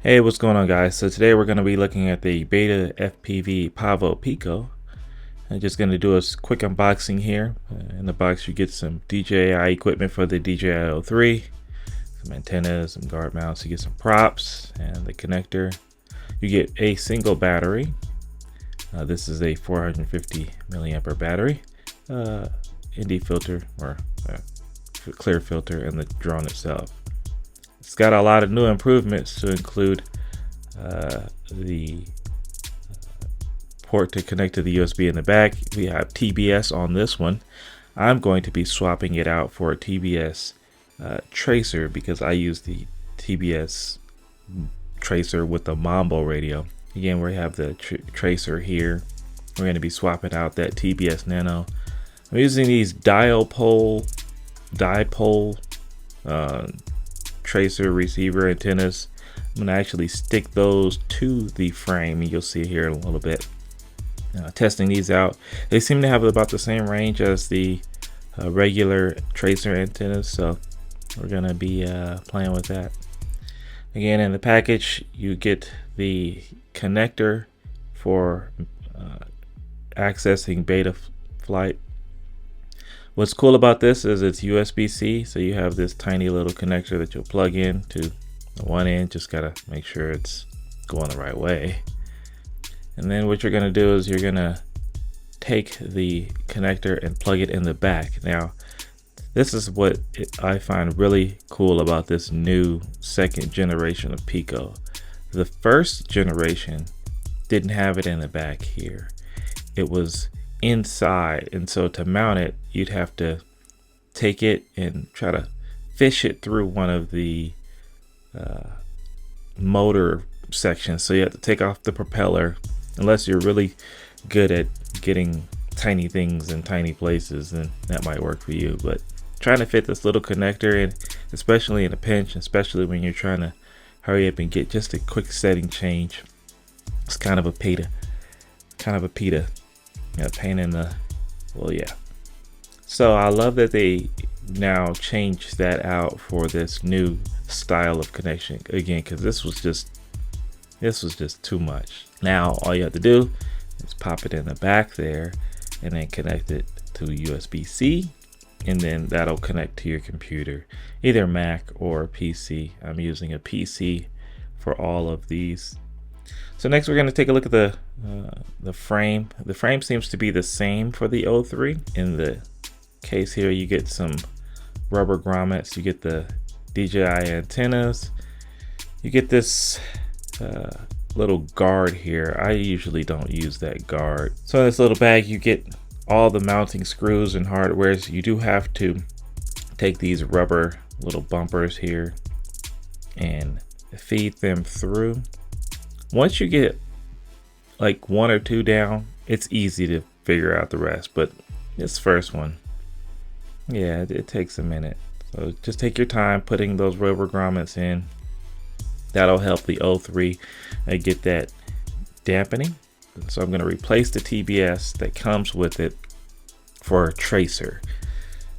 Hey, what's going on, guys? So today we're going to be looking at the BetaFPV PAVO PICO. I'm just going to do a quick unboxing here. In the box you get some DJI equipment for the Dji O3, some antennas, some guard mounts, you get some props and the connector. You get a single battery. This is a 450 milliampere battery, ND filter or clear filter, and the drone itself. It's got a lot of new improvements to include the port to connect to the USB in the back. We have TBS on this one. I'm going to be swapping it out for a TBS tracer because I use the TBS tracer with the Mambo radio. Again, we have the tracer here. We're going to be swapping out that TBS Nano. I'm using these dipole tracer receiver antennas. I'm going to actually stick those to the frame, and you'll see here in a little bit. Testing these out, they seem to have about the same range as the regular tracer antennas, so we're going to be playing with that. Again, in the package you get the connector for accessing BetaFlight. What's cool about this is it's USB-C, so you have this tiny little connector that you'll plug in to the one end. Just gotta make sure it's going the right way. And then what you're gonna do is you're gonna take the connector and plug it in the back. Now, this is what I find really cool about this new second generation of Pico. The first generation didn't have it in the back here. It was inside, and so to mount it you'd have to take it and try to fish it through one of the motor sections. So you have to take off the propeller, unless you're really good at getting tiny things in tiny places, then that might work for you. But trying to fit this little connector in, especially in a pinch, especially when you're trying to hurry up and get just a quick setting change, it's kind of a pain in the, well, yeah. So I love that they now changed that out for this new style of connection again, because this was just too much. Now all you have to do is pop it in the back there and then connect it to USB-C, and then that'll connect to your computer, either Mac or PC. I'm using a PC for all of these. So next we're going to take a look at the frame. The frame seems to be the same for the O3. In the case here you get some rubber grommets, you get the DJI antennas, you get this little guard here. I usually don't use that guard. So in this little bag you get all the mounting screws and hardware. So you do have to take these rubber little bumpers here and feed them through. Once you get like one or two down, it's easy to figure out the rest, but this first one, yeah, it takes a minute. So just take your time putting those rubber grommets in. That'll help the O3 get that dampening. So I'm going to replace the TBS that comes with it for a tracer.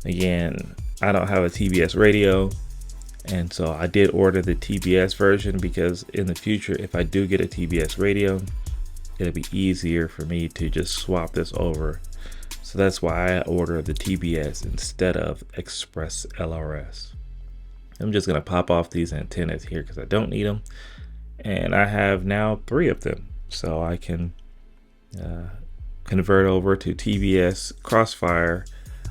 Again, I don't have a TBS radio, and so I did order the TBS version because in the future, if I do get a TBS radio, it'll be easier for me to just swap this over. So that's why I ordered the TBS instead of Express LRS. I'm just gonna pop off these antennas here because I don't need them, and I have now 3 of them, so I can convert over to TBS Crossfire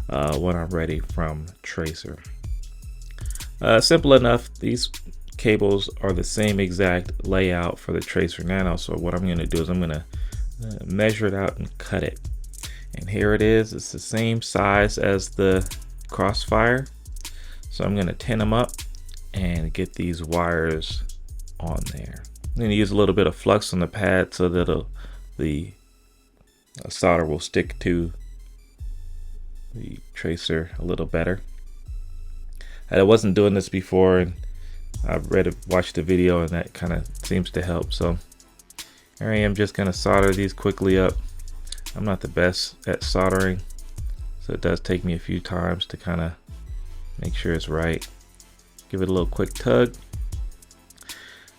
when I'm ready from Tracer. Simple enough. These cables are the same exact layout for the Tracer Nano, so what I'm going to do is I'm going to measure it out and cut it, and here it is. It's the same size as the Crossfire, so I'm going to tin them up and get these wires on there. I'm going to use a little bit of flux on the pad so that the solder will stick to the tracer a little better. I wasn't doing this before, and I watched the video, and that kind of seems to help. So here I am, just going to solder these quickly up. I'm not the best at soldering, so it does take me a few times to kind of make sure it's right. Give it a little quick tug.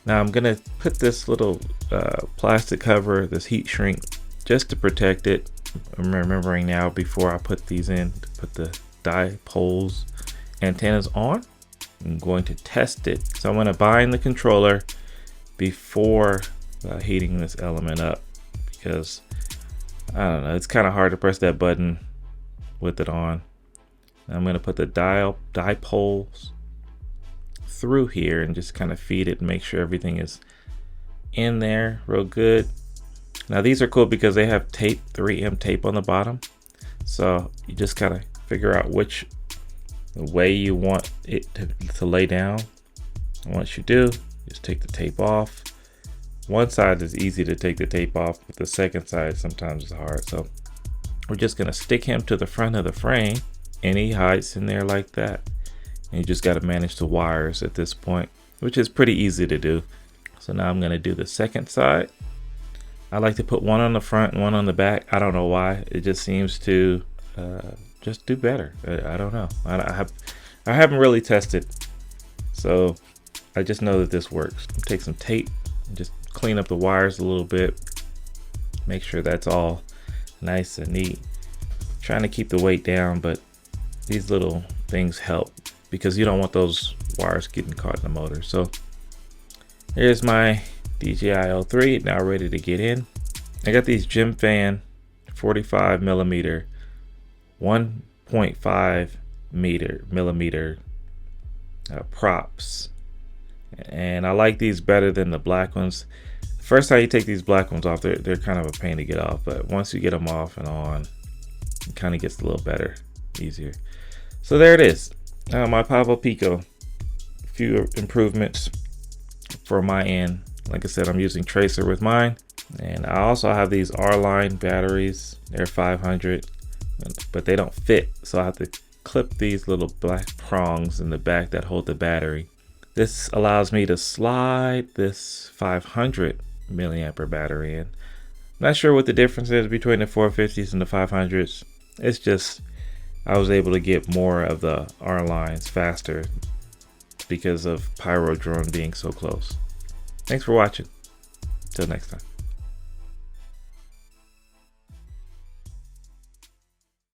Now I'm gonna put this little plastic cover, this heat shrink, just to protect it. I'm remembering now before I put these in, to put the dipoles antennas on. I'm going to test it. So I'm gonna bind the controller before heating this element up, because I don't know, it's kind of hard to press that button with it on. I'm gonna put the dipoles through here and just kind of feed it and make sure everything is in there real good. Now these are cool because they have tape, 3M tape on the bottom, so you just kind of figure out which way you want it to lay down. And once you do, just take the tape off. One side is easy to take the tape off, but the second side sometimes is hard. So we're just gonna stick him to the front of the frame, and he hides in there like that. And you just got to manage the wires at this point, which is pretty easy to do. So now I'm going to do the second side. I like to put one on the front and one on the back. I don't know why. It just seems to just do better. I don't know. I haven't really tested, so I just know that this works. Take some tape and just clean up the wires a little bit. Make sure that's all nice and neat. Trying to keep the weight down, but these little things help, because you don't want those wires getting caught in the motor. So here's my Dji O3 now ready to get in. I got these Gym Fan 45 millimeter 1.5 millimeter props, and I like these better than the black ones. The first time you take these black ones off, they're kind of a pain to get off, but once you get them off and on, it kind of gets a little better, easier. So there it is. My Pavo Pico, a few improvements for my end. Like I said, I'm using tracer with mine, and I also have these R-line batteries. They're 500, but they don't fit, so I have to clip these little black prongs in the back that hold the battery. This allows me to slide this 500 milliampere battery in. Not sure what the difference is between the 450s and the 500s. It's just I was able to get more of the R lines faster because of Pyro Drone being so close. Thanks for watching. Till next time.